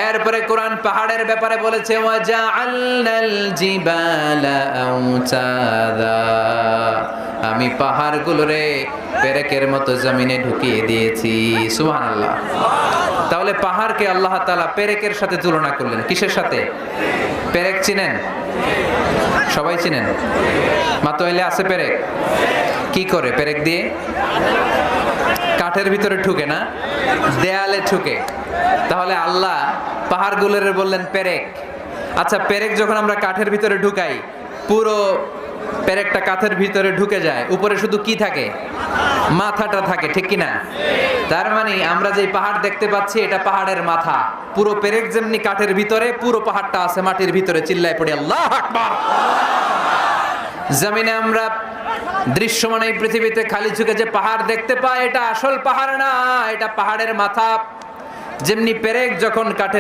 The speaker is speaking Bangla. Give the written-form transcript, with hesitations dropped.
এরপরে কোরআন পাহাড়ের ব্যাপারে বলেছে ওয়াজআলনাল জিবালা আওতাদা, আমি পাহাড়গুলোরে পেরেকের মতো জমিনে ঢুকিয়ে দিয়েছি। সুবহানাল্লাহ। তাহলে পাহাড়কে আল্লাহ তাআলা পেরেকের সাথে তুলনা করলেন। কিসের সাথে? পেরেক চিনেন? সবাই চিনেন? মাতোয়াইলে আছে পেরেক? কি করে পেরেক দিয়ে? কাঠের ভিতরে ঠুকে না, দেয়ালে ঠুকে। তাহলে আল্লাহ পাহাড়গুলোর বললেন পেরেক। আচ্ছা, পেরেক যখন আমরা কাঠের ভিতরে ঢুকাই, পুরো পেরেকটা কাঠের ভিতরে ঢুকে যায়, উপরে শুধু কি থাকে? মাথাটা থাকে, ঠিক কিনা? তার মানে আমরা যে পাহাড় দেখতে পাচ্ছি এটা পাহাড়ের মাথা। পুরো পেরেক যেমনি কাঠের ভিতরে, পুরো পাহাড়টা আছে মাটির ভিতরে। চিল্লায় পড়ি আল্লাহু আকবার। জমিনে আমরা দৃশ্যমান এই পৃথিবীতে খালি চোখে যে পাহাড় দেখতে পাই, এটা আসল পাহাড় না, এটা পাহাড়ের মাথা। যেমনি পেরেক যখন কাঠের